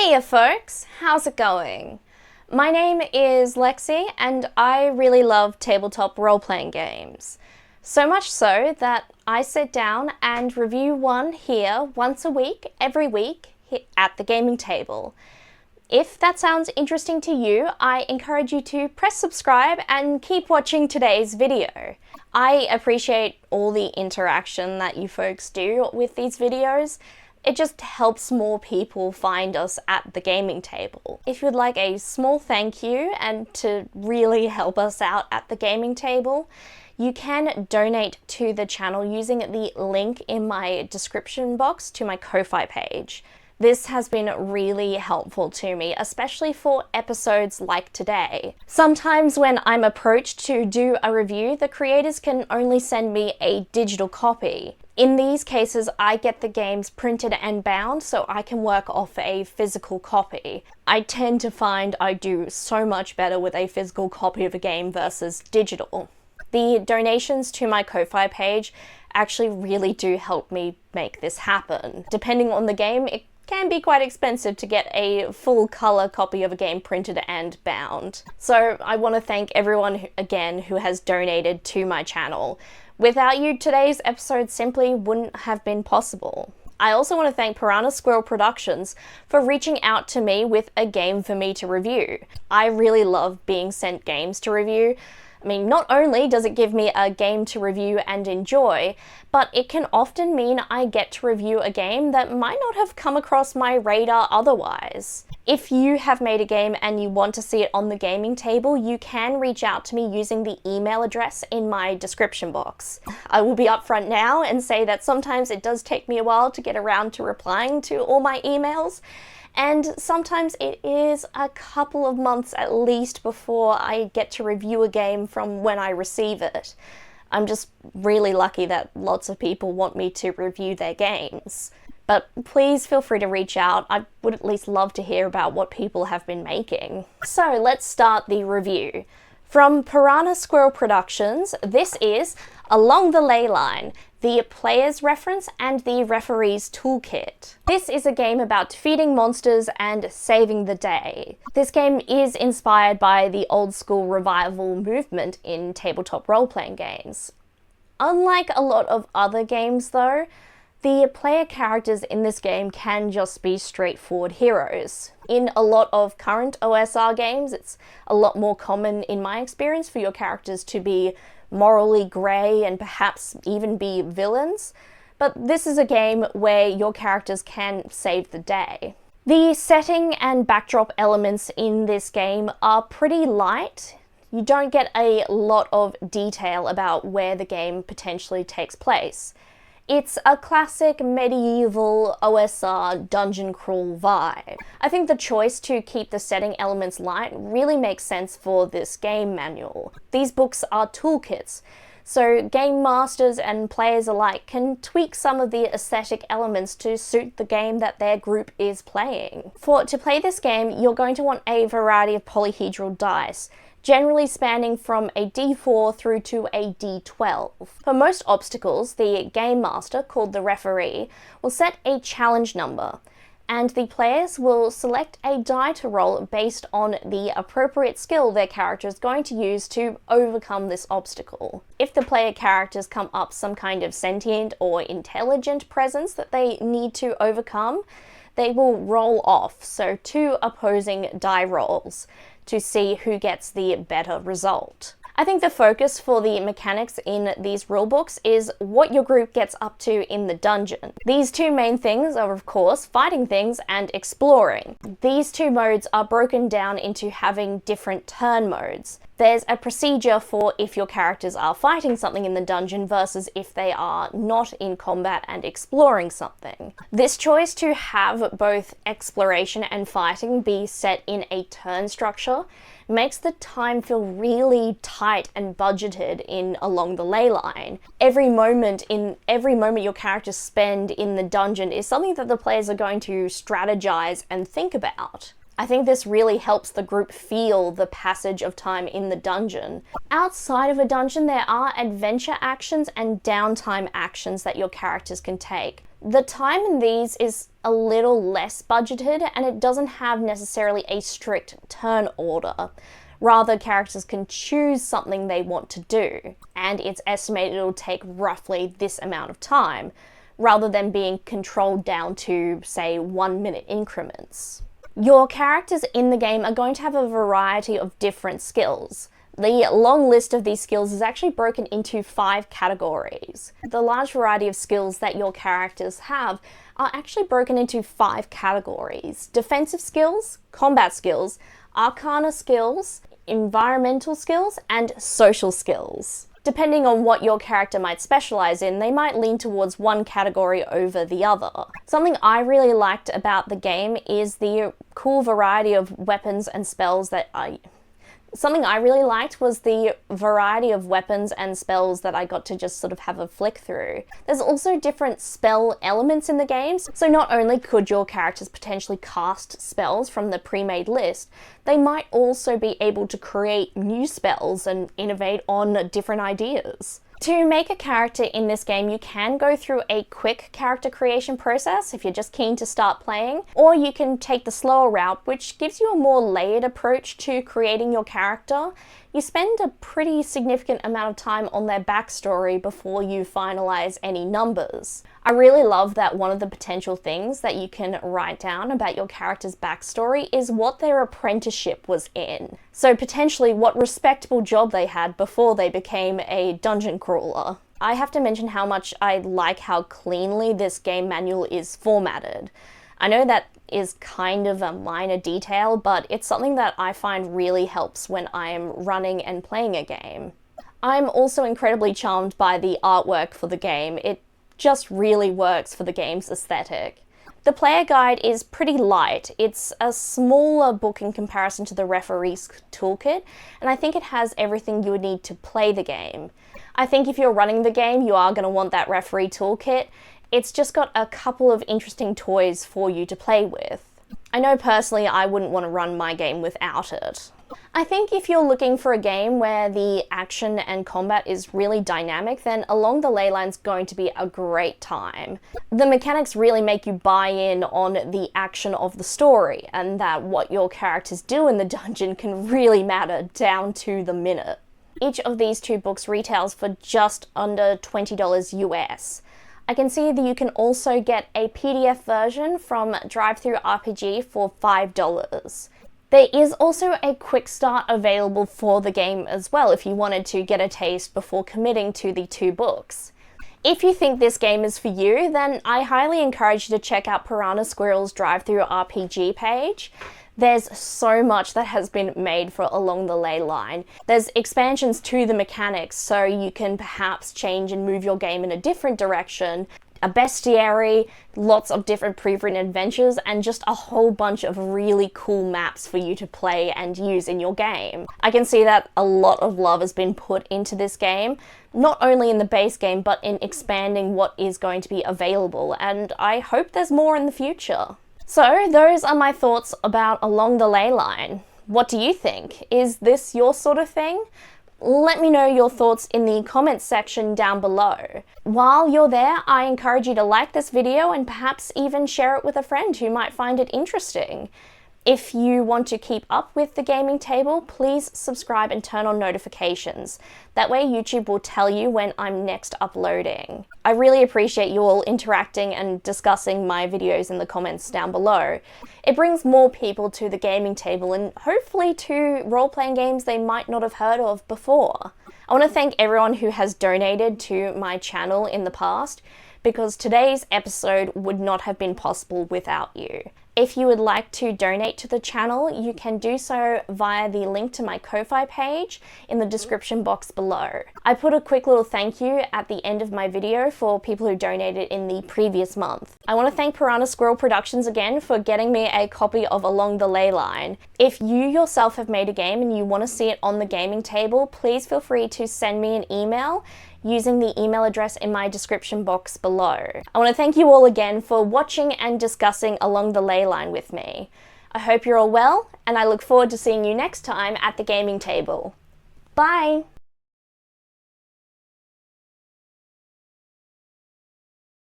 Hiya folks, how's it going? My name is Lexi and I really love tabletop role-playing games. So much so that I sit down and review one here once a week, every week, at the gaming table. If that sounds interesting to you, I encourage you to press subscribe and keep watching today's video. I appreciate all the interaction that you folks do with these videos. It just helps more people find us at the gaming table. If you'd like a small thank you and to really help us out at the gaming table, you can donate to the channel using the link in my description box to my Ko-Fi page. This has been really helpful to me, especially for episodes like today. Sometimes when I'm approached to do a review, the creators can only send me a digital copy. In these cases, I get the games printed and bound so I can work off a physical copy. I tend to find I do so much better with a physical copy of a game versus digital. The donations to my Ko-Fi page actually really do help me make this happen. Depending on the game, it can be quite expensive to get a full color copy of a game printed and bound. So I want to thank everyone again who has donated to my channel. Without you, today's episode simply wouldn't have been possible. I also want to thank Piranha Squirrel Productions for reaching out to me with a game for me to review. I really love being sent games to review. I mean, not only does it give me a game to review and enjoy, but it can often mean I get to review a game that might not have come across my radar otherwise. If you have made a game and you want to see it on the gaming table, you can reach out to me using the email address in my description box. I will be upfront now and say that sometimes it does take me a while to get around to replying to all my emails, and sometimes it is a couple of months at least before I get to review a game from when I receive it. I'm just really lucky that lots of people want me to review their games. But please feel free to reach out. I would at least love to hear about what people have been making. So let's start the review. From Piranha Squirrel Productions, this is Along the Leyline, the player's reference and the referee's toolkit. This is a game about defeating monsters and saving the day. This game is inspired by the old school revival movement in tabletop role-playing games. Unlike a lot of other games though, the player characters in this game can just be straightforward heroes. In a lot of current OSR games, it's a lot more common in my experience for your characters to be morally grey and perhaps even be villains, but this is a game where your characters can save the day. The setting and backdrop elements in this game are pretty light. You don't get a lot of detail about where the game potentially takes place. It's a classic medieval OSR dungeon crawl vibe. I think the choice to keep the setting elements light really makes sense for this game manual. These books are toolkits, so game masters and players alike can tweak some of the aesthetic elements to suit the game that their group is playing. To play this game, you're going to want a variety of polyhedral dice, generally spanning from a D4 through to a D12. For most obstacles, the game master, called the referee, will set a challenge number, and the players will select a die to roll based on the appropriate skill their character is going to use to overcome this obstacle. If the player characters come up some kind of sentient or intelligent presence that they need to overcome, they will roll off, so 2 opposing die rolls, to see who gets the better result. I think the focus for the mechanics in these rulebooks is what your group gets up to in the dungeon. These two main things are, of course, fighting things and exploring. These two modes are broken down into having different turn modes. There's a procedure for if your characters are fighting something in the dungeon versus if they are not in combat and exploring something. This choice to have both exploration and fighting be set in a turn structure makes the time feel really tight and budgeted in Along the Leyline. Every moment your characters spend in the dungeon is something that the players are going to strategize and think about. I think this really helps the group feel the passage of time in the dungeon. Outside of a dungeon, there are adventure actions and downtime actions that your characters can take. The time in these is a little less budgeted, and it doesn't have necessarily a strict turn order. Rather, characters can choose something they want to do, and it's estimated it'll take roughly this amount of time, rather than being controlled down to, say, 1-minute increments. Your characters in the game are going to have a variety of different skills. The long list of these skills is actually broken into 5 categories. The large variety of skills that your characters have are actually broken into 5 categories: defensive skills, combat skills, arcana skills, environmental skills, and social skills. Depending on what your character might specialize in, they might lean towards one category over the other. Something I really liked about the game is the cool variety of weapons and spells that Something I really liked was the variety of weapons and spells that I got to just sort of have a flick through. There's also different spell elements in the games, so not only could your characters potentially cast spells from the pre-made list, they might also be able to create new spells and innovate on different ideas. To make a character in this game, you can go through a quick character creation process if you're just keen to start playing, or you can take the slower route, which gives you a more layered approach to creating your character. You spend a pretty significant amount of time on their backstory before you finalize any numbers. I really love that one of the potential things that you can write down about your character's backstory is what their apprenticeship was in. So potentially what respectable job they had before they became a dungeon crawler. I have to mention how much I like how cleanly this game manual is formatted. I know that is kind of a minor detail, but it's something that I find really helps when I'm running and playing a game. I'm also incredibly charmed by the artwork for the game. It just really works for the game's aesthetic. The player guide is pretty light. It's a smaller book in comparison to the referee's toolkit, and I think it has everything you would need to play the game. I think if you're running the game, you are going to want that referee toolkit. It's just got a couple of interesting toys for you to play with. I know personally I wouldn't want to run my game without it. I think if you're looking for a game where the action and combat is really dynamic, then Along the Leyline's going to be a great time. The mechanics really make you buy in on the action of the story, and that what your characters do in the dungeon can really matter down to the minute. Each of these 2 books retails for just under $20 US. I can see that you can also get a PDF version from DriveThruRPG for $5. There is also a quick start available for the game as well if you wanted to get a taste before committing to the 2 books. If you think this game is for you, then I highly encourage you to check out Piranha Squirrel's DriveThruRPG page. There's so much that has been made for Along the Leyline. There's expansions to the mechanics, so you can perhaps change and move your game in a different direction, a bestiary, lots of different pre-written adventures, and just a whole bunch of really cool maps for you to play and use in your game. I can see that a lot of love has been put into this game, not only in the base game, but in expanding what is going to be available, and I hope there's more in the future. So those are my thoughts about Along the Leyline. What do you think? Is this your sort of thing? Let me know your thoughts in the comments section down below. While you're there, I encourage you to like this video and perhaps even share it with a friend who might find it interesting. If you want to keep up with the gaming table, please subscribe and turn on notifications. That way YouTube will tell you when I'm next uploading. I really appreciate you all interacting and discussing my videos in the comments down below. It brings more people to the gaming table and hopefully to role-playing games they might not have heard of before. I want to thank everyone who has donated to my channel in the past, because today's episode would not have been possible without you. If you would like to donate to the channel, you can do so via the link to my Ko-Fi page in the description box below. I put a quick little thank you at the end of my video for people who donated in the previous month. I want to thank Piranha Squirrel Productions again for getting me a copy of Along the Leyline. If you yourself have made a game and you want to see it on the gaming table, please feel free to send me an email using the email address in my description box below. I want to thank you all again for watching and discussing Along the Leyline with me. I hope you're all well, and I look forward to seeing you next time at the gaming table. Bye!